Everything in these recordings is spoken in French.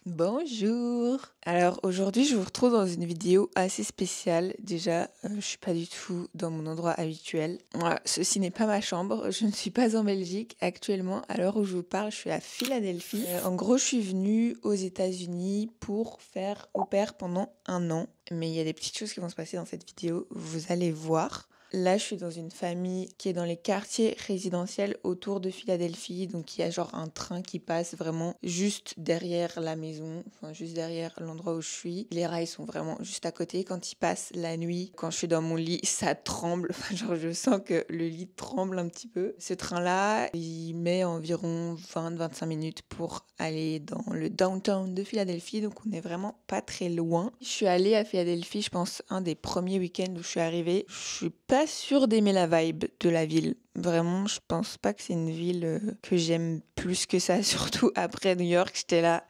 Bonjour! Alors aujourd'hui je vous retrouve dans une vidéo assez spéciale. Déjà, je suis pas du tout dans mon endroit habituel. Voilà, ceci n'est pas ma chambre, je ne suis pas en Belgique actuellement. À l'heure où je vous parle, je suis à Philadelphie. En gros, je suis venue aux États-Unis pour faire au pair pendant 1 an. Mais il y a des petites choses qui vont se passer dans cette vidéo, vous allez voir. Là, je suis dans une famille qui est dans les quartiers résidentiels autour de Philadelphie. Donc, il y a genre un train qui passe vraiment juste derrière la maison, enfin juste derrière l'endroit où je suis. Les rails sont vraiment juste à côté. Quand il passe la nuit, quand je suis dans mon lit, ça tremble. Enfin, genre, je sens que le lit tremble un petit peu. Ce train-là, il met environ 20-25 minutes pour aller dans le downtown de Philadelphie. Donc, on est vraiment pas très loin. Je suis allée à Philadelphie, je pense, un des premiers week-ends où je suis arrivée. Je suis pas sûre d'aimer la vibe de la ville. Vraiment, je pense pas que c'est une ville que j'aime plus que ça, surtout après New York. J'étais là,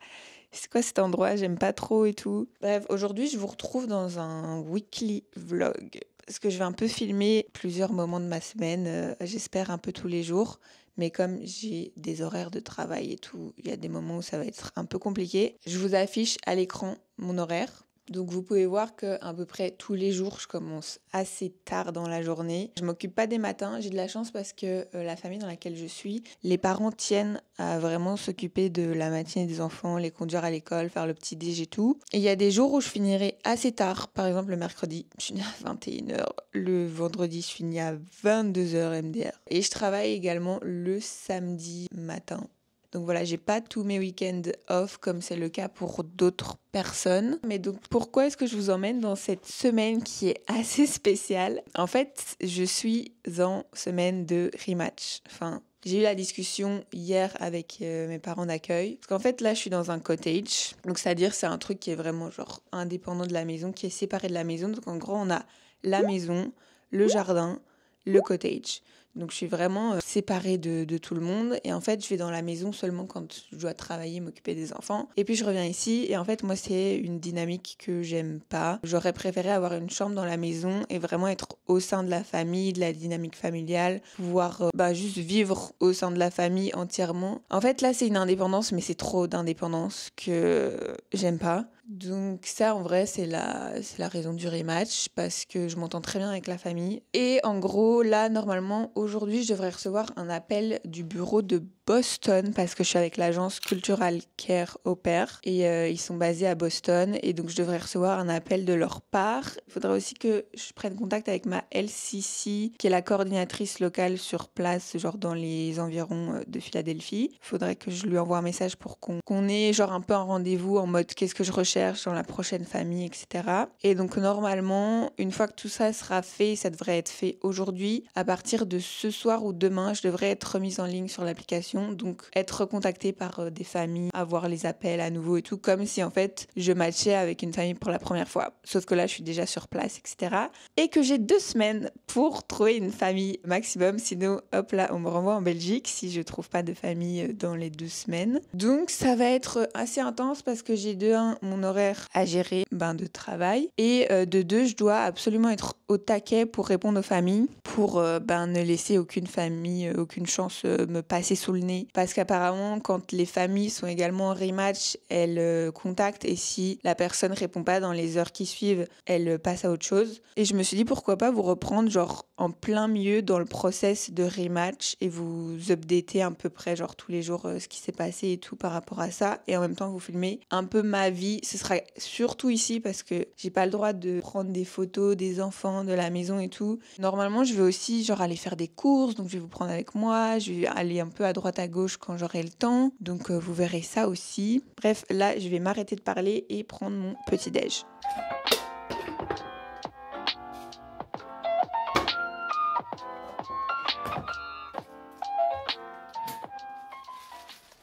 c'est quoi cet endroit? J'aime pas trop et tout. Bref, aujourd'hui, je vous retrouve dans un weekly vlog. Parce que je vais un peu filmer plusieurs moments de ma semaine, j'espère un peu tous les jours. Mais comme j'ai des horaires de travail et tout, il y a des moments où ça va être un peu compliqué. Je vous affiche à l'écran mon horaire. Donc vous pouvez voir qu'à peu près tous les jours, je commence assez tard dans la journée. Je m'occupe pas des matins, j'ai de la chance parce que la famille dans laquelle je suis, les parents tiennent à vraiment s'occuper de la matinée des enfants, les conduire à l'école, faire le petit déj et tout. Et il y a des jours où je finirai assez tard, par exemple le mercredi, je finis à 21h, le vendredi, je finis à 22h MDR. Et je travaille également le samedi matin. Donc voilà, j'ai pas tous mes week-ends off comme c'est le cas pour d'autres personnes. Mais donc pourquoi est-ce que je vous emmène dans cette semaine qui est assez spéciale? En fait, je suis en semaine de rematch. Enfin, j'ai eu la discussion hier avec mes parents d'accueil. Parce qu'en fait, là, je suis dans un cottage. Donc, c'est-à-dire, c'est un truc qui est vraiment genre indépendant de la maison, qui est séparé de la maison. Donc, en gros, on a la maison, le jardin, le cottage. Donc je suis vraiment séparée de tout le monde et en fait je vais dans la maison seulement quand je dois travailler, m'occuper des enfants. Et puis je reviens ici et en fait moi c'est une dynamique que j'aime pas. J'aurais préféré avoir une chambre dans la maison et vraiment être au sein de la famille, de la dynamique familiale, pouvoir juste vivre au sein de la famille entièrement. En fait là c'est une indépendance mais c'est trop d'indépendance que j'aime pas. Donc ça en vrai c'est la raison du rematch parce que je m'entends très bien avec la famille. Et en gros là normalement aujourd'hui je devrais recevoir un appel du bureau de Boston parce que je suis avec l'agence Cultural Care Au Pair et ils sont basés à Boston et donc je devrais recevoir un appel de leur part. Il faudrait aussi que je prenne contact avec ma LCC qui est la coordinatrice locale sur place genre dans les environs de Philadelphie. Il faudrait que je lui envoie un message pour qu'on ait genre un peu un rendez-vous en mode qu'est-ce que je recherche dans la prochaine famille, etc. Et donc normalement, une fois que tout ça sera fait, ça devrait être fait aujourd'hui, à partir de ce soir ou demain, je devrais être remise en ligne sur l'application, donc être recontactée par des familles, avoir les appels à nouveau et tout, comme si en fait je matchais avec une famille pour la première fois. Sauf que là, je suis déjà sur place, etc. Et que j'ai 2 semaines pour trouver une famille maximum, sinon hop là, on me renvoie en Belgique si je trouve pas de famille dans les 2 semaines. Donc ça va être assez intense parce que j'ai de 1 mon horaire à gérer de travail et de 2 je dois absolument être au taquet pour répondre aux familles pour ne laisser aucune famille, aucune chance me passer sous le nez parce qu'apparemment quand les familles sont également en rematch, elles contactent et si la personne répond pas dans les heures qui suivent, elle passe à autre chose. Et je me suis dit pourquoi pas vous reprendre genre en plein milieu dans le process de rematch et vous updater à peu près genre tous les jours ce qui s'est passé et tout par rapport à ça et en même temps vous filmer un peu ma vie. Ce sera surtout ici parce que j'ai pas le droit de prendre des photos des enfants, de la maison et tout. Normalement je vais aussi genre aller faire des courses donc je vais vous prendre avec moi, je vais aller un peu à droite à gauche quand j'aurai le temps donc vous verrez ça aussi. Bref là je vais m'arrêter de parler et prendre mon petit déj.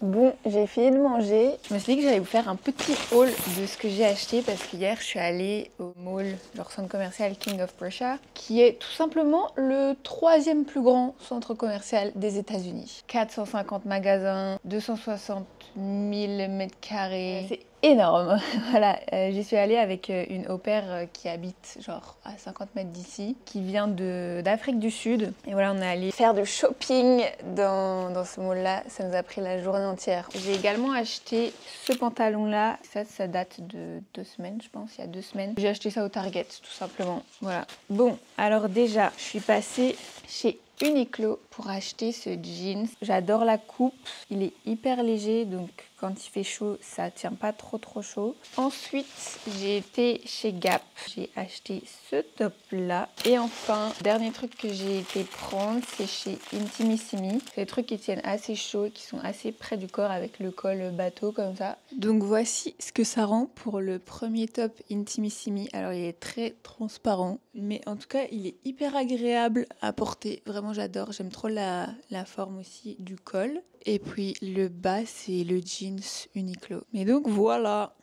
Bon, j'ai fini de manger. Je me suis dit que j'allais vous faire un petit haul de ce que j'ai acheté parce qu'hier je suis allée au mall, leur centre commercial King of Prussia, qui est tout simplement le 3e plus grand centre commercial des États-Unis. 450 magasins, 260 000 mètres carrés. C'est énorme. Voilà, j'y suis allée avec une au pair qui habite genre à 50 mètres d'ici, qui vient d'Afrique du Sud. Et voilà, on est allé faire du shopping dans ce mall-là. Ça nous a pris la journée entière. J'ai également acheté ce pantalon-là. Ça date de 2 semaines, je pense, il y a 2 semaines. J'ai acheté ça au Target, tout simplement. Voilà. Bon, alors déjà, je suis passée chez Uniqlo pour acheter ce jeans. J'adore la coupe, il est hyper léger, donc quand il fait chaud, ça tient pas trop chaud. Ensuite, j'ai été chez Gap. J'ai acheté ce top là. Et enfin, dernier truc que j'ai été prendre, c'est chez Intimissimi. C'est des trucs qui tiennent assez chaud et qui sont assez près du corps avec le col bateau comme ça. Donc voici ce que ça rend pour le premier top Intimissimi. Alors il est très transparent, mais en tout cas il est hyper agréable à porter. Vraiment j'adore, j'aime trop la forme aussi du col. Et puis le bas c'est le jeans Uniqlo. Mais donc voilà,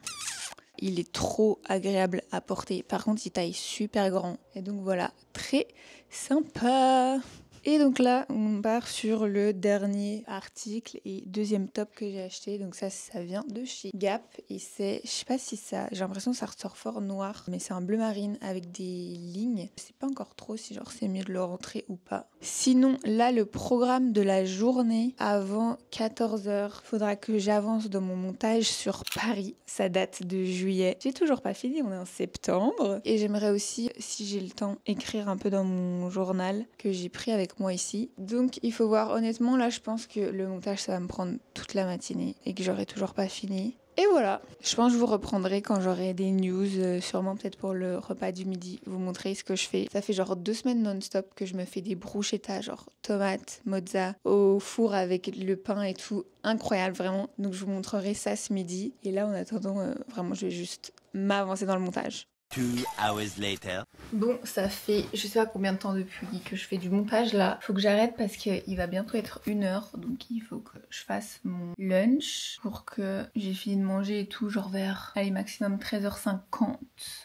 il est trop agréable à porter. Par contre il taille super grand. Et donc voilà, très sympa. Et donc là, on part sur le dernier article et deuxième top que j'ai acheté. Donc ça vient de chez Gap et c'est, je sais pas si ça, j'ai l'impression que ça ressort fort noir, mais c'est un bleu marine avec des lignes. Je sais pas encore trop si genre c'est mieux de le rentrer ou pas. Sinon, là, le programme de la journée avant 14h, faudra que j'avance dans mon montage sur Paris. Ça date de juillet. J'ai toujours pas fini, on est en septembre. Et j'aimerais aussi, si j'ai le temps, écrire un peu dans mon journal que j'ai pris avec moi ici. Donc il faut voir, honnêtement là je pense que le montage ça va me prendre toute la matinée et que j'aurai toujours pas fini. Et voilà, je pense que je vous reprendrai quand j'aurai des news, sûrement peut-être pour le repas du midi, vous montrer ce que je fais. Ça fait genre 2 semaines non-stop que je me fais des bruschettas, genre tomates, mozza, au four avec le pain et tout, incroyable vraiment. Donc je vous montrerai ça ce midi. Et là en attendant, vraiment je vais juste m'avancer dans le montage. 2 hours later. Bon, ça fait je sais pas combien de temps depuis que je fais du montage là. Faut que j'arrête parce qu'il va bientôt être 1h. Donc il faut que je fasse mon lunch pour que j'ai fini de manger et tout, genre vers, allez, maximum 13h50.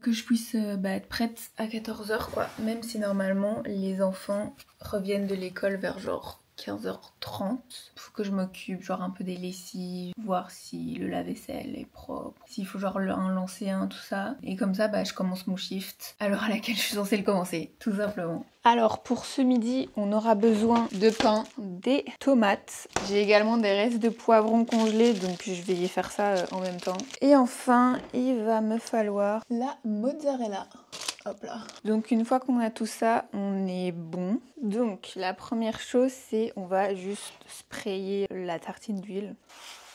Que je puisse être prête à 14h quoi. Même si normalement les enfants reviennent de l'école vers genre 15h30. Faut que je m'occupe genre un peu des lessives, voir si le lave-vaisselle est propre, s'il faut genre en lancer un, tout ça. Et comme ça, je commence mon shift à l'heure à laquelle je suis censée le commencer, tout simplement. Alors pour ce midi, on aura besoin de pain, des tomates. J'ai également des restes de poivrons congelés, donc je vais y faire ça en même temps. Et enfin, il va me falloir la mozzarella. Hop là. Donc une fois qu'on a tout ça, on est bon. Donc la première chose, c'est on va juste sprayer la tartine d'huile.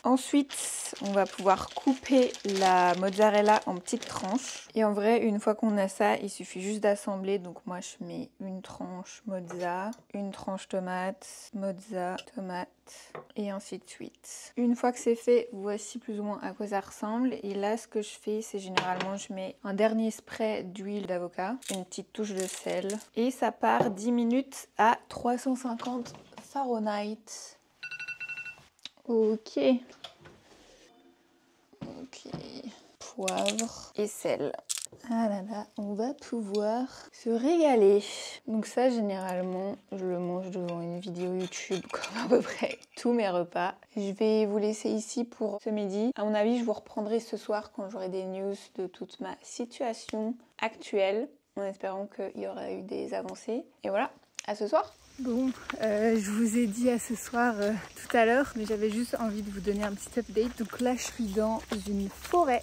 Ensuite, on va pouvoir couper la mozzarella en petites tranches. Et en vrai, une fois qu'on a ça, il suffit juste d'assembler. Donc moi, je mets une tranche mozza, une tranche tomate, mozza, tomate, et ainsi de suite. Une fois que c'est fait, voici plus ou moins à quoi ça ressemble. Et là, ce que je fais, c'est généralement, je mets un dernier spray d'huile d'avocat, une petite touche de sel. Et ça part 10 minutes à 350 Fahrenheit. Ok. Poivre et sel. Ah là là, on va pouvoir se régaler. Donc ça, généralement, je le mange devant une vidéo YouTube comme à peu près tous mes repas. Je vais vous laisser ici pour ce midi. À mon avis, je vous reprendrai ce soir quand j'aurai des news de toute ma situation actuelle, en espérant qu'il y aura eu des avancées. Et voilà, à ce soir. Bon, je vous ai dit à ce soir tout à l'heure, mais j'avais juste envie de vous donner un petit update. Donc là, je suis dans une forêt,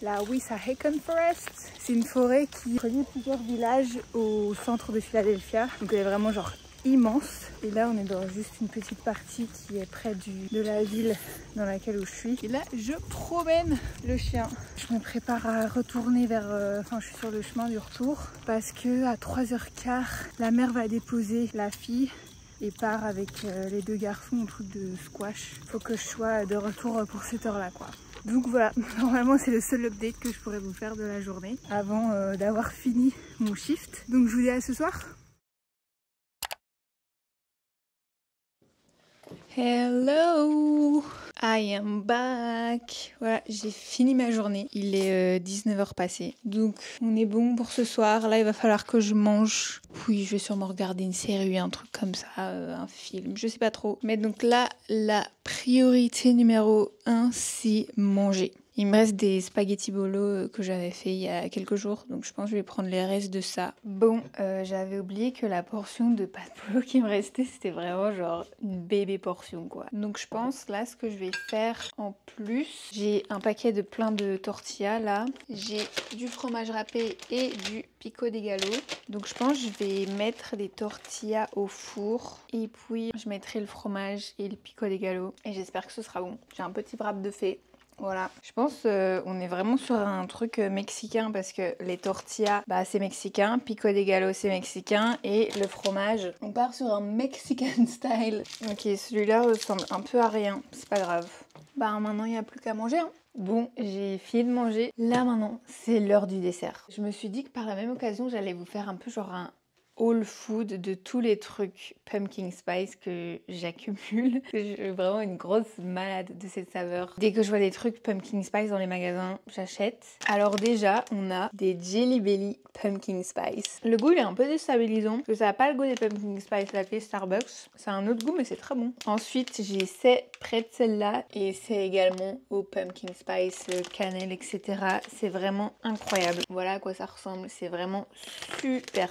la Wissahickon Forest. C'est une forêt qui relie plusieurs villages au centre de Philadelphia. Donc elle est vraiment genre immense. Et là, on est dans juste une petite partie qui est près de la ville dans laquelle je suis. Et là, je promène le chien. Je me prépare à retourner vers... Enfin, je suis sur le chemin du retour parce que à 3h15, la mère va déposer la fille et part avec les 2 garçons au truc de squash. Faut que je sois de retour pour cette heure-là, quoi. Donc voilà, normalement c'est le seul update que je pourrais vous faire de la journée avant d'avoir fini mon shift. Donc je vous dis à ce soir. Hello, I am back. Voilà, j'ai fini ma journée. Il est 19h passé. Donc, on est bon pour ce soir. Là, il va falloir que je mange. Puis, je vais sûrement regarder une série, un truc comme ça, un film, je sais pas trop. Mais donc là, la priorité numéro 1, c'est manger. Il me reste des spaghettis bolo que j'avais fait il y a quelques jours, donc je pense que je vais prendre les restes de ça. Bon, j'avais oublié que la portion de pâte bolo qui me restait, c'était vraiment genre une bébé portion quoi. Donc je pense là ce que je vais faire en plus, j'ai un paquet de plein de tortillas là, j'ai du fromage râpé et du pico de gallo. Donc je pense que je vais mettre les tortillas au four et puis je mettrai le fromage et le pico de gallo et j'espère que ce sera bon. J'ai un petit wrap de fait. Voilà, je pense on est vraiment sur un truc mexicain parce que les tortillas, bah c'est mexicain, pico de gallo c'est mexicain et le fromage, on part sur un Mexican style. Ok, celui-là ressemble un peu à rien, c'est pas grave. Bah maintenant il n'y a plus qu'à manger hein. Bon, j'ai fini de manger. Là maintenant, c'est l'heure du dessert. Je me suis dit que par la même occasion, j'allais vous faire un peu genre un all food de tous les trucs pumpkin spice que j'accumule. Je suis vraiment une grosse malade de cette saveur. Dès que je vois des trucs pumpkin spice dans les magasins, j'achète. Alors déjà, on a des Jelly Belly pumpkin spice. Le goût il est un peu déstabilisant parce que ça n'a pas le goût des pumpkin spice latte Starbucks. Ça a un autre goût mais c'est très bon. Ensuite, j'ai ces pretzels là et c'est également au pumpkin spice, cannelle, etc. C'est vraiment incroyable. Voilà à quoi ça ressemble. C'est vraiment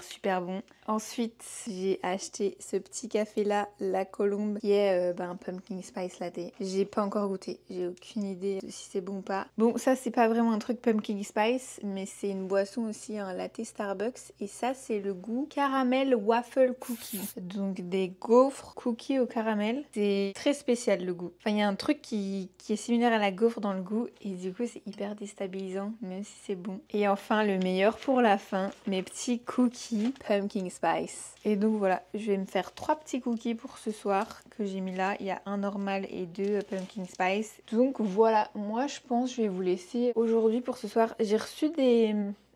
super bon. Ensuite, j'ai acheté ce petit café là, La Colombe, qui est un pumpkin spice latte. J'ai pas encore goûté, j'ai aucune idée de si c'est bon ou pas. Bon, ça c'est pas vraiment un truc pumpkin spice, mais c'est une boisson aussi, un latte Starbucks. Et ça c'est le goût caramel waffle cookie. Donc des gaufres cookies au caramel. C'est très spécial le goût. Enfin, il y a un truc qui est similaire à la gaufre dans le goût et du coup c'est hyper déstabilisant, même si c'est bon. Et enfin, le meilleur pour la fin, mes petits cookies pumpkin spice. Et donc voilà, je vais me faire 3 petits cookies pour ce soir que j'ai mis là. Il y a un normal et 2 pumpkin spice. Donc voilà, moi je pense que je vais vous laisser aujourd'hui pour ce soir. J'ai reçu des...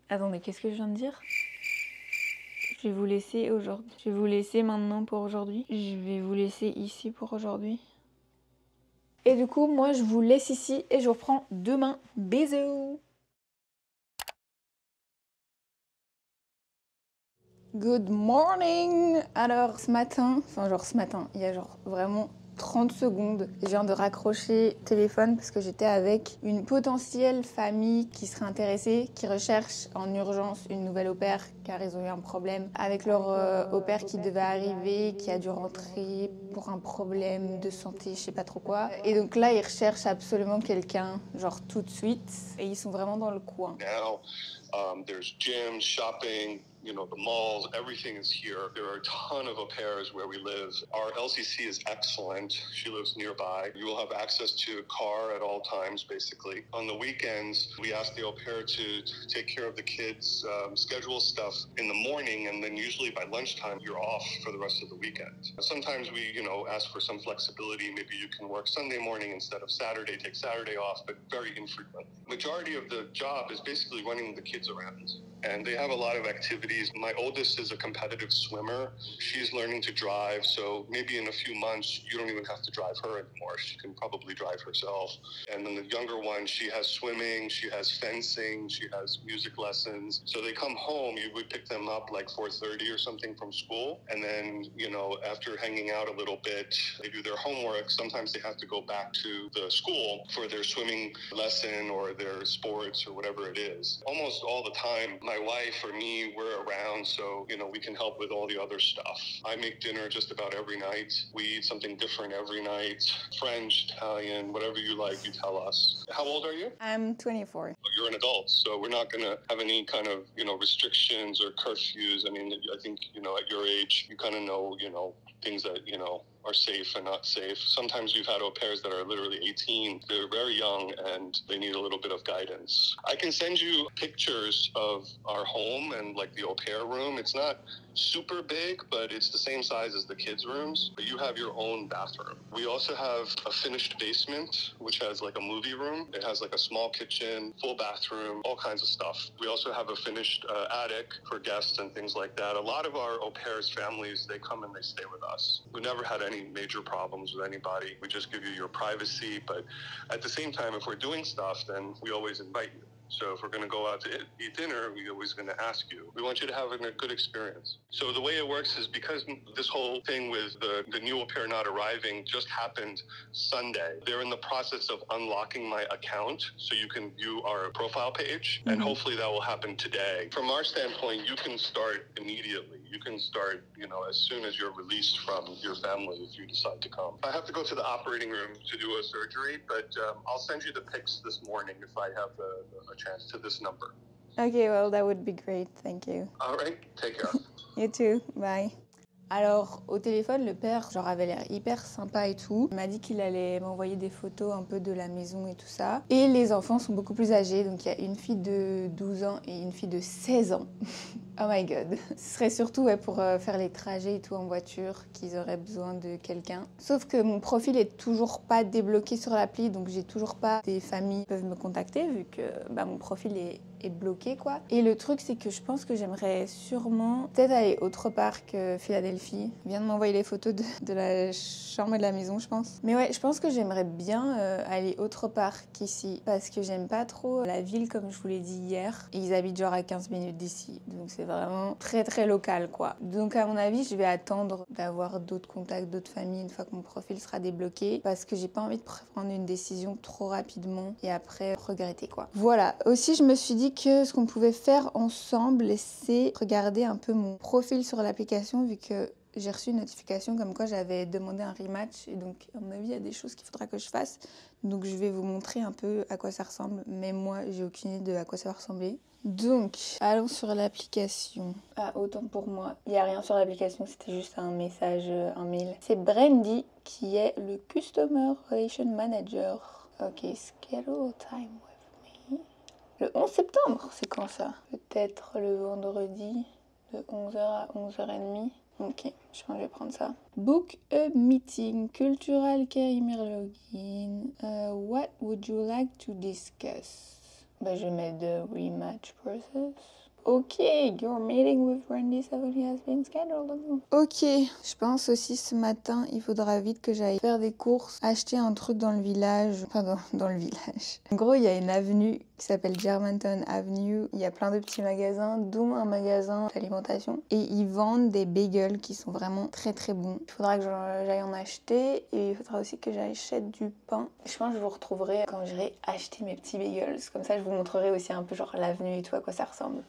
Attendez, qu'est-ce que je viens de dire ? Je vais vous laisser aujourd'hui. Je vais vous laisser maintenant pour aujourd'hui. Je vais vous laisser ici pour aujourd'hui. Et du coup, moi je vous laisse ici et je vous reprends demain. Bisous! Good morning! Alors ce matin, il y a genre vraiment 30 secondes, je viens de raccrocher le téléphone parce que j'étais avec une potentielle famille qui serait intéressée, qui recherche en urgence une nouvelle au pair car ils ont eu un problème avec leur au pair qui devait arriver, qui a dû rentrer pour un problème de santé, je sais pas trop quoi. Et donc là, ils recherchent absolument quelqu'un, genre tout de suite, et ils sont vraiment dans le coin. There's gyms, shopping, you know, the malls, everything is here. There are a ton of au pairs where we live. Our LCC is excellent. She lives nearby. You will have access to a car at all times, basically. On the weekends, we ask the au pair to take care of the kids' schedule stuff in the morning, and then usually by lunchtime, you're off for the rest of the weekend. Sometimes we, you know, ask for some flexibility. Maybe you can work Sunday morning instead of Saturday, take Saturday off, but very infrequent. Majority of the job is basically running the kids around. And they have a lot of activities. My oldest is a competitive swimmer. She's learning to drive, so maybe in a few months, you don't even have to drive her anymore. She can probably drive herself. And then the younger one, she has swimming, she has fencing, she has music lessons. So they come home, you would pick them up like 4:30 or something from school. And then, you know, after hanging out a little bit, they do their homework. Sometimes they have to go back to the school for their swimming lesson or their sports or whatever it is. Almost all the time, my wife or me, we're around, so, you know, we can help with all the other stuff. I make dinner just about every night. We eat something different every night. French, Italian, whatever you like, you tell us. How old are you? I'm 24. You're an adult, so we're not going to have any kind of, you know, restrictions or curfews. I mean, I think, you know, at your age, you kind of know, you know, things that, you know, are safe and not safe. Sometimes we've had au pairs that are literally 18. They're very young and they need a little bit of guidance. I can send you pictures of our home and like the au pair room. It's not super big, but it's the same size as the kids' rooms, but you have your own bathroom. We also have a finished basement, which has like a movie room. It has like a small kitchen, full bathroom, all kinds of stuff. We also have a finished attic for guests and things like that. A lot of our au pairs families, they come and they stay with us. We never had any major problems with anybody. We just give you your privacy, but at the same time, if we're doing stuff, then we always invite you. So if we're going to go out to eat dinner, we're always going to ask you. We want you to have a good experience. So the way it works is because this whole thing with the new au pair not arriving just happened Sunday, they're in the process of unlocking my account so you can view our profile page, and hopefully that will happen today. From our standpoint, you can start immediately. You can start, as soon as you're released from your family if you decide to come. I have to go to the operating room to do a surgery, but I'll send you the pics this morning if I have a chance to this number. Okay, well, that would be great. Thank you. All right, take care. You too. Bye. Alors, au téléphone, le père, avait l'air hyper sympa et tout. Il m'a dit qu'il allait m'envoyer des photos un peu de la maison et tout ça. Et les enfants sont beaucoup plus âgés, donc il y a une fille de 12 ans et une fille de 16 ans. Oh my god. Ce serait surtout pour faire les trajets et tout en voiture qu'ils auraient besoin de quelqu'un. Sauf que mon profil est toujours pas débloqué sur l'appli, donc j'ai toujours pas des familles qui peuvent me contacter vu que mon profil est bloqué quoi. Et le truc c'est que je pense que j'aimerais sûrement peut-être aller autre part que Philadelphie. Il vient de m'envoyer les photos de la chambre et de la maison je pense. Mais ouais, je pense que j'aimerais bien aller autre part qu'ici parce que j'aime pas trop la ville comme je vous l'ai dit hier. Et ils habitent genre à 15 minutes d'ici. Donc c'est vraiment très très local quoi. Donc à mon avis je vais attendre d'avoir d'autres contacts, d'autres familles une fois que mon profil sera débloqué parce que j'ai pas envie de prendre une décision trop rapidement et après regretter quoi. Voilà. Aussi je me suis dit que ce qu'on pouvait faire ensemble, c'est regarder un peu mon profil sur l'application vu que j'ai reçu une notification comme quoi j'avais demandé un rematch et donc à mon avis il y a des choses qu'il faudra que je fasse. Donc je vais vous montrer un peu à quoi ça ressemble, mais moi j'ai aucune idée de à quoi ça va ressembler. Donc allons sur l'application. Ah autant pour moi, il n'y a rien sur l'application, c'était juste un message, un mail. C'est Brandy qui est le Customer Relation Manager. Ok, schedule time with me. Le 11 septembre, c'est quand ça? Peut-être le vendredi de 11h à 11h30. Ok, je pense que je vais prendre ça. Book a meeting, cultural care email login. What would you like to discuss? Je vais mettre the rematch process. Ok, your meeting with Randy Savoli has been scheduled. Ok, je pense aussi ce matin, il faudra vite que j'aille faire des courses, acheter un truc dans le village. Enfin, dans le village. En gros, il y a une avenue qui s'appelle Germantown Avenue. Il y a plein de petits magasins, dont un magasin d'alimentation. Et ils vendent des bagels qui sont vraiment très très bons. Il faudra que j'aille en acheter et il faudra aussi que j'achète du pain. Je pense que je vous retrouverai quand j'irai acheter mes petits bagels. Comme ça, je vous montrerai aussi un peu genre l'avenue et tout, à quoi ça ressemble.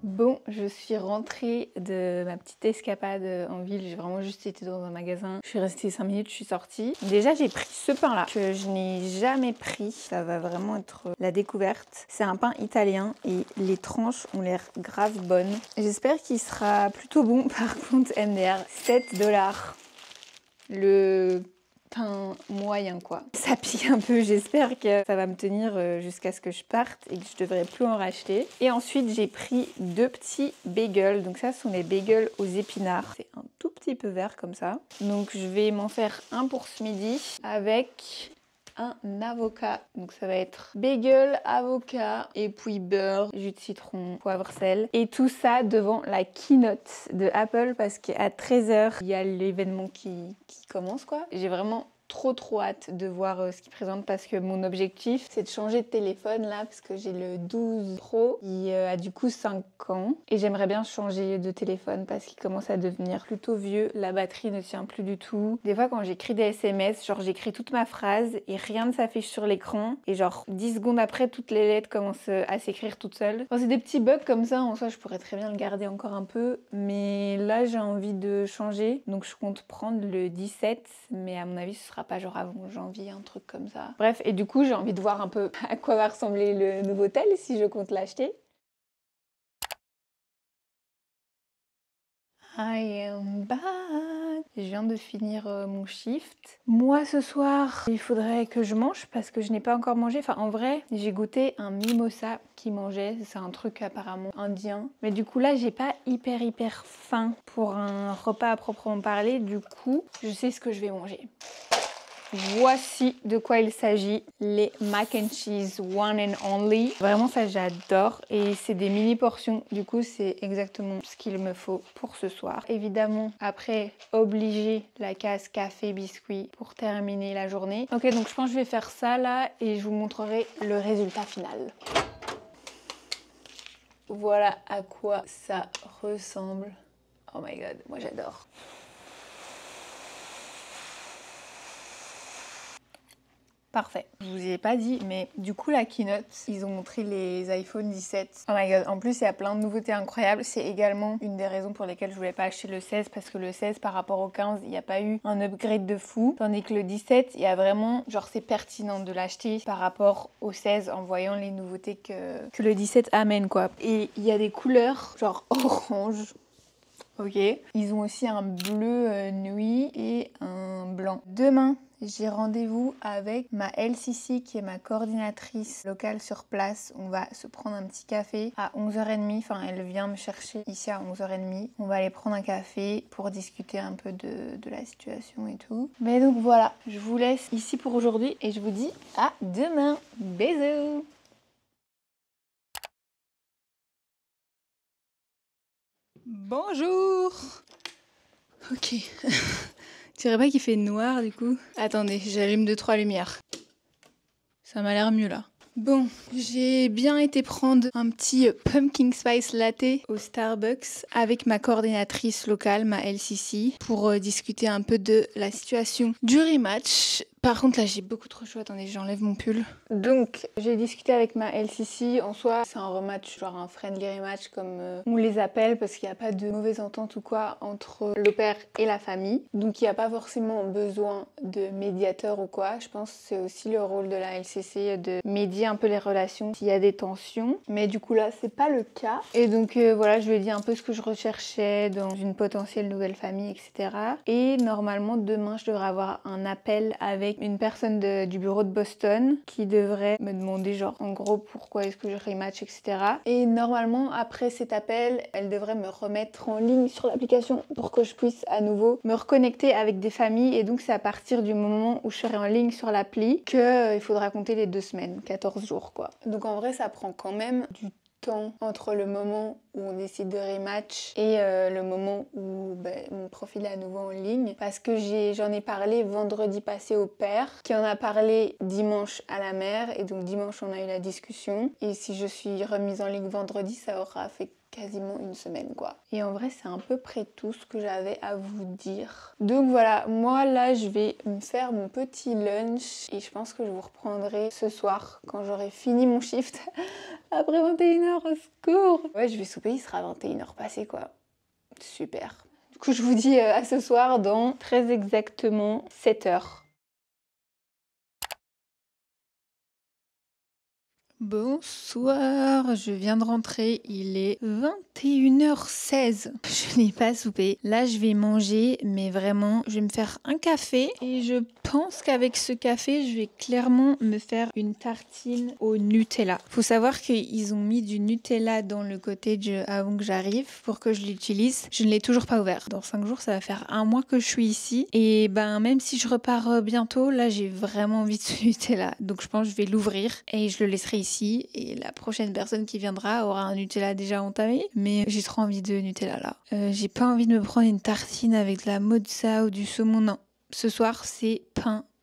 Bon, je suis rentrée de ma petite escapade en ville. J'ai vraiment juste été dans un magasin. Je suis restée 5 minutes, je suis sortie. Déjà, j'ai pris ce pain-là que je n'ai jamais pris. Ça va vraiment être la découverte. C'est un pain italien et les tranches ont l'air grave bonnes. J'espère qu'il sera plutôt bon. Par contre, MDR, 7$. Le pain moyen quoi. Ça pique un peu, j'espère que ça va me tenir jusqu'à ce que je parte et que je devrais plus en racheter. Et ensuite j'ai pris 2 petits bagels, donc ça ce sont les bagels aux épinards. C'est un tout petit peu vert comme ça. Donc je vais m'en faire un pour ce midi avec un avocat. Donc ça va être bagel, avocat et puis beurre, jus de citron, poivre, sel. Et tout ça devant la keynote de Apple parce qu'à 13h, il y a l'événement qui commence quoi. J'ai vraiment trop hâte de voir ce qu'ils présentent parce que mon objectif c'est de changer de téléphone là parce que j'ai le 12 Pro qui a du coup 5 ans et j'aimerais bien changer de téléphone parce qu'il commence à devenir plutôt vieux, la batterie ne tient plus du tout. Des fois quand j'écris des SMS, genre j'écris toute ma phrase et rien ne s'affiche sur l'écran et genre 10 secondes après toutes les lettres commencent à s'écrire toutes seules. Enfin, c'est des petits bugs comme ça, en soi je pourrais très bien le garder encore un peu mais là j'ai envie de changer donc je compte prendre le 17 mais à mon avis ce sera pas genre avant janvier, un truc comme ça. Bref, et du coup j'ai envie de voir un peu à quoi va ressembler le nouveau tel si je compte l'acheter. I am back. Je viens de finir mon shift. Moi ce soir, il faudrait que je mange parce que je n'ai pas encore mangé. Enfin en vrai, j'ai goûté un mimosa qui mangeait. C'est un truc apparemment indien. Mais du coup là, j'ai pas hyper faim pour un repas à proprement parler. Du coup, je sais ce que je vais manger. Voici de quoi il s'agit, les mac and cheese one and only. Vraiment ça j'adore et c'est des mini portions, du coup c'est exactement ce qu'il me faut pour ce soir. Évidemment après obligé la case café biscuit pour terminer la journée. Ok donc je pense que je vais faire ça là et je vous montrerai le résultat final. Voilà à quoi ça ressemble. Oh my god, moi j'adore. Parfait. Je vous ai pas dit, mais du coup la keynote, ils ont montré les iPhone 17. Oh my god, en plus il y a plein de nouveautés incroyables. C'est également une des raisons pour lesquelles je voulais pas acheter le 16 parce que le 16 par rapport au 15, il n'y a pas eu un upgrade de fou. Tandis que le 17, il y a vraiment, genre c'est pertinent de l'acheter par rapport au 16 en voyant les nouveautés que le 17 amène quoi. Et il y a des couleurs genre orange. Ok. Ils ont aussi un bleu nuit et un blanc. Demain, j'ai rendez-vous avec ma LCC qui est ma coordinatrice locale sur place. On va se prendre un petit café à 11h30. Enfin, elle vient me chercher ici à 11h30. On va aller prendre un café pour discuter un peu de la situation et tout. Mais donc voilà, je vous laisse ici pour aujourd'hui et je vous dis à demain. Bisous! Bonjour! Ok. Je dirais pas qu'il fait noir du coup. Attendez, j'allume 2-3 lumières. Ça m'a l'air mieux là. Bon, j'ai bien été prendre un petit pumpkin spice latte au Starbucks avec ma coordinatrice locale, ma LCC, pour discuter un peu de la situation du rematch. Par contre là j'ai beaucoup trop chaud, attendez j'enlève mon pull. Donc j'ai discuté avec ma LCC, en soi c'est un rematch, genre un friendly rematch comme on les appelle parce qu'il n'y a pas de mauvaise entente ou quoi entre le père et la famille. Donc il n'y a pas forcément besoin de médiateur ou quoi, je pense que c'est aussi le rôle de la LCC de médier un peu les relations s'il y a des tensions. Mais du coup là c'est pas le cas. Et donc voilà, je lui ai dit un peu ce que je recherchais dans une potentielle nouvelle famille, etc. Et normalement demain je devrais avoir un appel avec une personne du bureau de Boston qui devrait me demander genre en gros pourquoi est-ce que je rematch, etc. Et normalement après cet appel, elle devrait me remettre en ligne sur l'application pour que je puisse à nouveau me reconnecter avec des familles. Et donc c'est à partir du moment où je serai en ligne sur l'appli que il faudra compter les 2 semaines, 14 jours quoi. Donc en vrai ça prend quand même du temps entre le moment où on décide de rematch et le moment où mon profil est à nouveau en ligne, parce que j'en ai parlé vendredi passé au père qui en a parlé dimanche à la mère et donc dimanche on a eu la discussion et si je suis remise en ligne vendredi ça aura fait quasiment 1 semaine quoi. Et en vrai c'est à peu près tout ce que j'avais à vous dire. Donc voilà, moi là je vais me faire mon petit lunch et je pense que je vous reprendrai ce soir quand j'aurai fini mon shift après 21h, au secours. Ouais, je vais souper, il sera 21h passé quoi. Super. Du coup je vous dis à ce soir dans très exactement 7h. Bonsoir, je viens de rentrer, il est 21h16. Je n'ai pas soupé. Là, je vais manger, mais vraiment, je vais me faire un café. Et je pense qu'avec ce café, je vais clairement me faire une tartine au Nutella. Faut savoir qu'ils ont mis du Nutella dans le cottage avant que j'arrive pour que je l'utilise. Je ne l'ai toujours pas ouvert. Dans 5 jours, ça va faire 1 mois que je suis ici. Et même si je repars bientôt, là, j'ai vraiment envie de ce Nutella. Donc, je pense que je vais l'ouvrir et je le laisserai ici. Et la prochaine personne qui viendra aura un Nutella déjà entamé. Mais j'ai trop envie de Nutella là. J'ai pas envie de me prendre une tartine avec de la mozza ou du saumon, non. Ce soir, c'est pain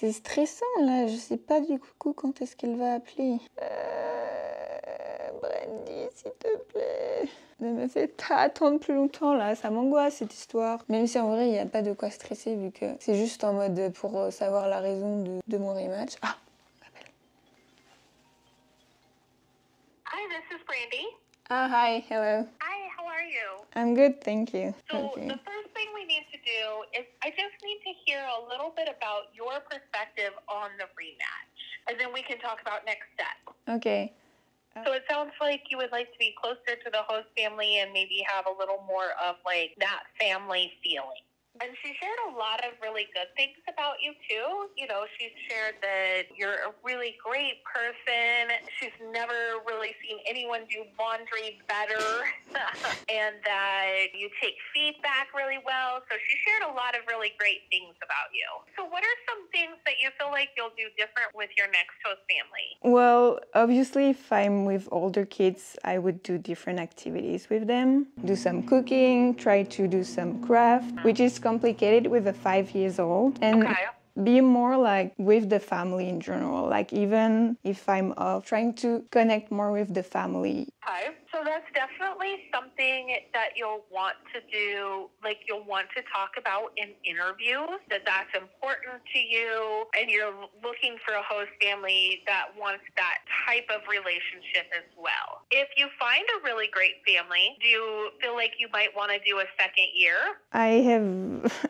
C'est stressant là, je sais pas du coup quand est-ce qu'elle va appeler. Brandy, s'il te plaît. Ne me fais pas attendre plus longtemps là, ça m'angoisse cette histoire. Même si en vrai il n'y a pas de quoi stresser vu que c'est juste en mode pour savoir la raison de mon rematch. Ah, Hi, this is Brandy. hi, hello. Hi, how are you? I'm good, thank you. So Okay. the first thing we need to do is I just need to hear a little bit about your perspective on the rematch, and then we can talk about next steps. Okay. So it sounds like you would like to be closer to the host family and maybe have a little more of like that family feeling. And she shared a lot of really good things about you too. You know, she shared that you're a really great person. She's never really seen anyone do laundry better and that you take feedback really well. So she shared a lot of really great things about you. So what are some things that you feel like you'll do different with your next host family? Well, obviously, if I'm with older kids, I would do different activities with them. Do some cooking, try to do some craft, which is complicated with a 5 years old. And be more like with the family in general. Like even if I'm off, trying to connect more with the family. Okay. So that's definitely something that you'll want to do, like you'll want to talk about in interviews, that's important to you, and you're looking for a host family that wants that type of relationship as well. If you find a really great family, do you feel like you might want to do a second year? I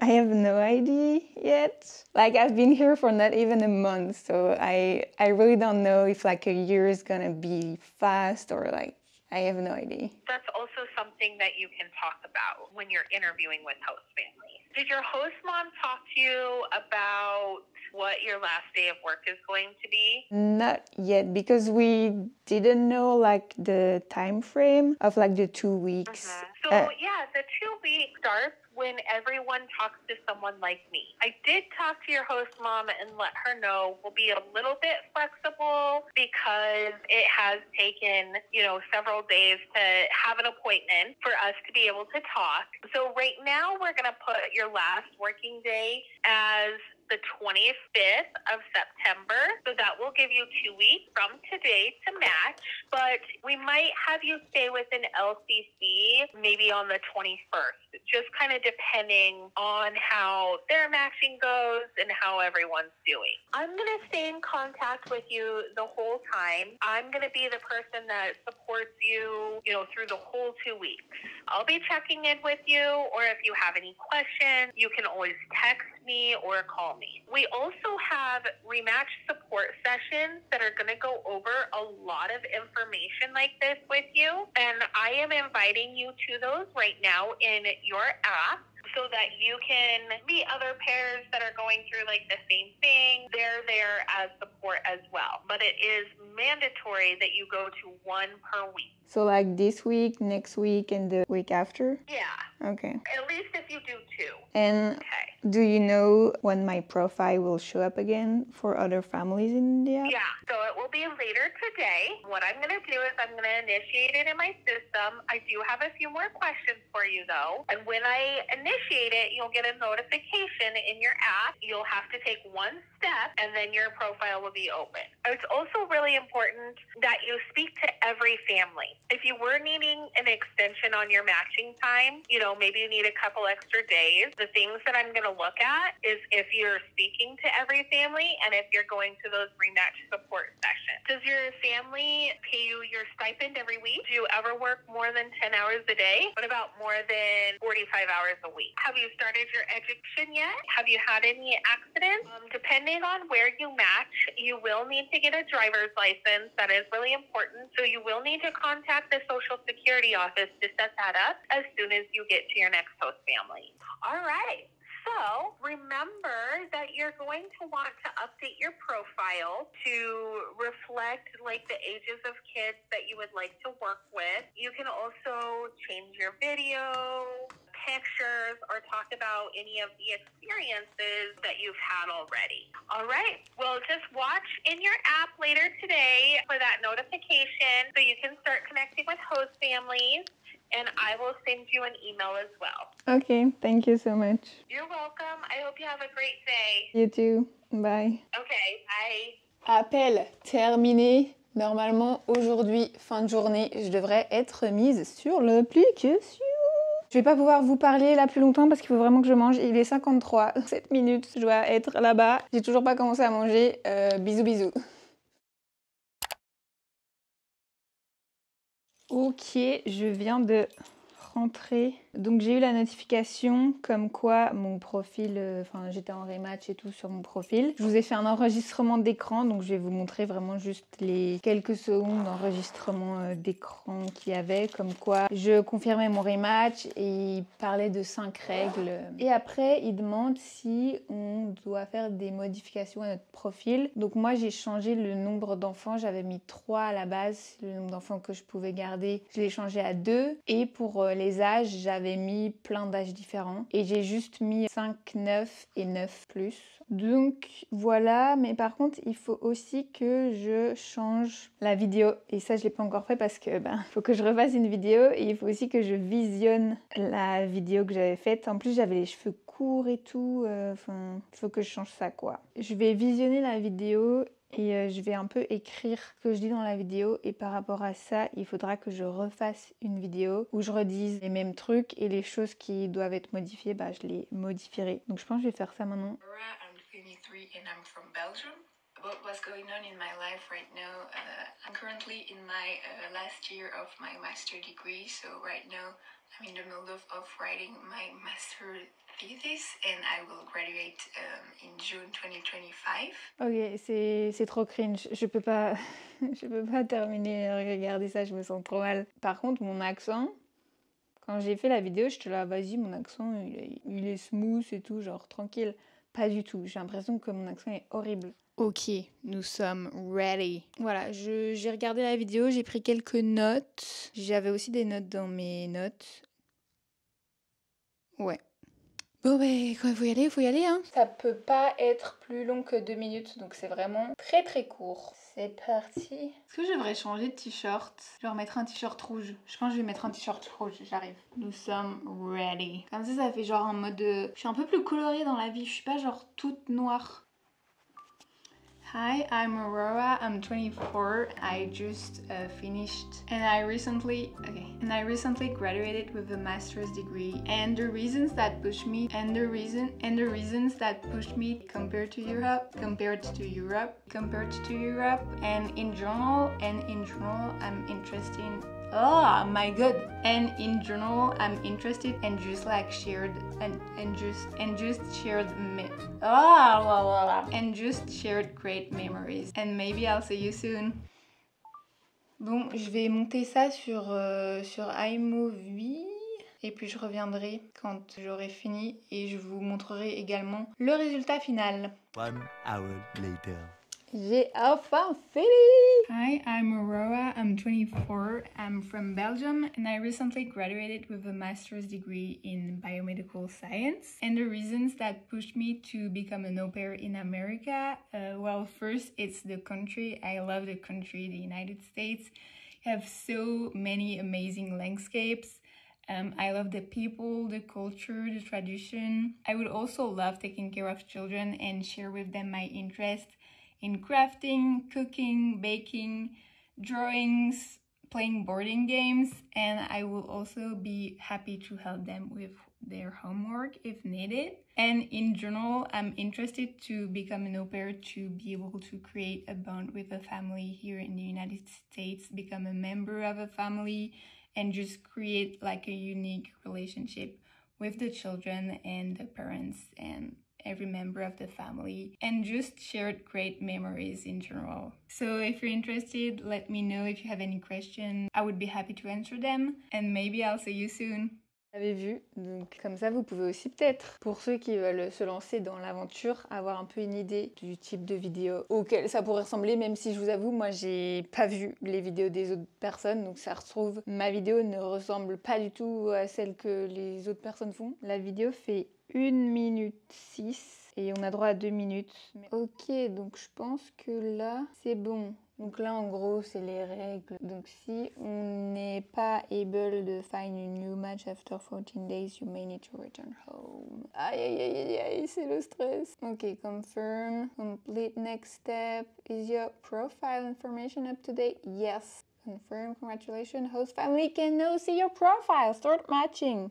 have no idea yet. Like I've been here for not even a month, so I really don't know if like a year is gonna be fast or like I have no idea. That's also something that you can talk about when you're interviewing with host families. Did your host mom talk to you about what your last day of work is going to be? Not yet, because we didn't know like the time frame of like the 2 weeks. So yeah, the 2 weeks starts when everyone talks to someone like me. I did talk to your host mom and let her know we'll be a little bit flexible because it has taken, you know, several days to have an appointment for us to be able to talk. So right now we're going to put your last working day as the 25th of September. So that will give you 2 weeks from today to match. But we might have you stay with an LCC maybe on the 21st, just kind of depending on how their matching goes and how everyone's doing. I'm going to stay in contact with you the whole time. I'm going to be the person that supports you, you know, through the whole 2 weeks. I'll be checking in with you, or if you have any questions, you can always text me or call me. We also have rematch support sessions that are going to go over a lot of information like this with you, and I am inviting you to those right now in your app so that you can meet other pairs that are going through like the same thing. They're there as support as well, but it is mandatory that you go to one per week. So like this week, next week, and the week after? Yeah. Okay. At least if you do 2. And do you know when my profile will show up again for other families in the app? Yeah, so it will be later today. What I'm going to do is I'm going to initiate it in my system. I do have a few more questions for you, though. And when I initiate it, you'll get a notification in your app. You'll have to take one step, and then your profile will be open. It's also really important that you speak to every family. If you were needing an extension on your matching time, you know, maybe you need a couple extra days. The things that I'm going to look at is if you're speaking to every family and if you're going to those rematch support sessions. Does your family pay you your stipend every week? Do you ever work more than 10 hours a day? What about more than 45 hours a week? Have you started your education yet? Have you had any accidents? Depending on where you match, you will need to get a driver's license. That is really important. So you will need to contact the Social Security office to set that up as soon as you get to your next host family. All right. So remember that you're going to want to update your profile to reflect like the ages of kids that you would like to work with. You can also change your video, pictures, or talk about any of the experiences that you've had already. All right. Well, just watch in your app later today for that notification so you can start connecting with host families. and I will send you an email as well. Okay, thank you so much. You're welcome. I hope you have a great day. You too. Bye. Okay, bye. Appel terminé. Normalement, aujourd'hui, fin de journée, je devrais être mise sur l'application. Je vais pas pouvoir vous parler là plus longtemps parce qu'il faut vraiment que je mange. Il est 53, 7 minutes, je dois être là-bas. J'ai toujours pas commencé à manger. Bisous, bisous. Ok, je viens de rentrer. Donc j'ai eu la notification comme quoi mon profil, enfin j'étais en rematch et tout sur mon profil. Je vous ai fait un enregistrement d'écran, donc je vais vous montrer vraiment juste les quelques secondes d'enregistrement d'écran qu'il y avait, comme quoi je confirmais mon rematch et il parlait de 5 règles. Et après il demande si on doit faire des modifications à notre profil. Donc moi j'ai changé le nombre d'enfants, j'avais mis 3 à la base, le nombre d'enfants que je pouvais garder, je l'ai changé à 2. Et pour les âges, j'avais mis plein d'âges différents et j'ai juste mis 5, 9 et 9 plus. Donc voilà, mais par contre il faut aussi que je change la vidéo et ça je l'ai pas encore fait parce que faut que je refasse une vidéo et il faut aussi que je visionne la vidéo que j'avais faite. En plus j'avais les cheveux courts et tout, enfin il faut que je change ça quoi. Je vais visionner la vidéo et je vais un peu écrire ce que je dis dans la vidéo et par rapport à ça, il faudra que je refasse une vidéo où je redise les mêmes trucs et les choses qui doivent être modifiées, je les modifierai. Donc je pense que je vais faire ça maintenant. I'm 23 and I'm from Belgium. About what's going on in my life right now, I'm currently in my last year of my master degree, so right now I'm in the middle of writing my master thesis and I will graduate in June 2025. Ok, c'est trop cringe, je peux pas, je peux pas terminer, regarder ça, je me sens trop mal. Par contre, mon accent, quand j'ai fait la vidéo, je te la vas-y, mon accent, il est smooth et tout, genre tranquille. Pas du tout, j'ai l'impression que mon accent est horrible. Ok, nous sommes ready. Voilà, j'ai regardé la vidéo, j'ai pris quelques notes. J'avais aussi des notes dans mes notes. Ouais. Bon quand il faut y aller hein. Ça peut pas être plus long que 2 minutes, donc c'est vraiment très très court. C'est parti. Est-ce que je devrais changer de t-shirt? Genre mettre un t-shirt rouge. Je pense que je vais mettre un t-shirt rouge, j'arrive. Nous sommes ready. Comme ça fait genre un mode de... Je suis un peu plus colorée dans la vie, je suis pas genre toute noire. Hi, I'm Aurora. I'm 24. I just finished, and I recently graduated with a master's degree. And the reasons that pushed me, compared to Europe, and in general, I'm interested in. Oh my god! And in general, I'm interested in just like shared shared great memories. And maybe I'll see you soon. Bon, je vais monter ça sur iMovie. Et puis je reviendrai quand j'aurai fini et je vous montrerai également le résultat final. 1 hour later. J'ai enfin fini! Hi, I'm Aurora. I'm 24. I'm from Belgium and I recently graduated with a master's degree in biomedical science. And the reasons that pushed me to become an au pair in America, well, first, it's the country. I love the country, the United States. You have so many amazing landscapes. I love the people, the culture, the tradition. I would also love taking care of children and share with them my interests in crafting, cooking, baking, drawings, playing boarding games, and I will also be happy to help them with their homework if needed. And in general, I'm interested to become an au pair to be able to create a bond with a family here in the United States, become a member of a family, and just create like a unique relationship with the children and the parents and every member of the family, and just shared great memories in general. So if you're interested, let me know if you have any questions. I would be happy to answer them, and maybe I'll see you soon. Vous avez vu, donc comme ça vous pouvez aussi peut-être, pour ceux qui veulent se lancer dans l'aventure, avoir un peu une idée du type de vidéo auquel ça pourrait ressembler, même si je vous avoue, moi j'ai pas vu les vidéos des autres personnes, donc ça retrouve, ma vidéo ne ressemble pas du tout à celle que les autres personnes font. La vidéo fait 1 minute 6 et on a droit à 2 minutes. Ok, donc je pense que là c'est bon. Donc là, en gros, c'est les règles. Donc si on n'est pas able to find a new match after 14 days, you may need to return home. Aïe, aïe, aïe, aïe, aïe, c'est le stress. Ok, confirm. Complete next step. Is your profile information up to date? Yes. Confirm, congratulations. Host family can now see your profile. Start matching.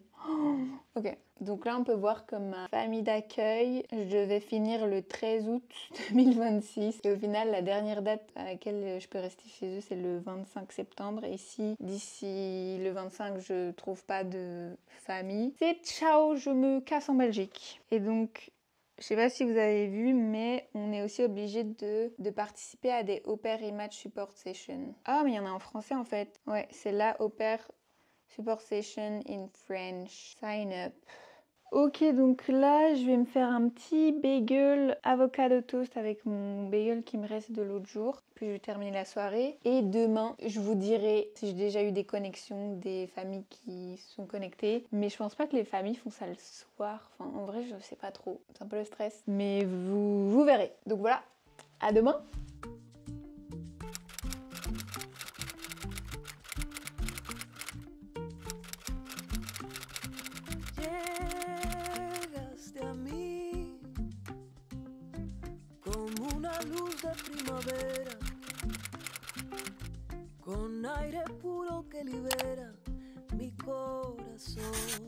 Ok, donc là on peut voir comme ma famille d'accueil, je devais finir le 13 août 2026 et au final la dernière date à laquelle je peux rester chez eux c'est le 25 septembre et si d'ici le 25 je trouve pas de famille, c'est ciao, je me casse en Belgique. Et donc je sais pas si vous avez vu, mais on est aussi obligé de participer à des Au Pair Rematch Support Sessions. Ah, mais il y en a en français en fait. Ouais, c'est la Au Pair Support Session in French. Sign up. Ok, donc là, je vais me faire un petit bagel avocado toast avec mon bagel qui me reste de l'autre jour. Puis je vais terminer la soirée. Et demain, je vous dirai si j'ai déjà eu des connexions, des familles qui sont connectées. Mais je pense pas que les familles font ça le soir. Enfin, en vrai, je sais pas trop. C'est un peu le stress. Mais vous verrez. Donc voilà, à demain. Llegaste a mí como una luz de primavera, con aire puro que libera mi corazón.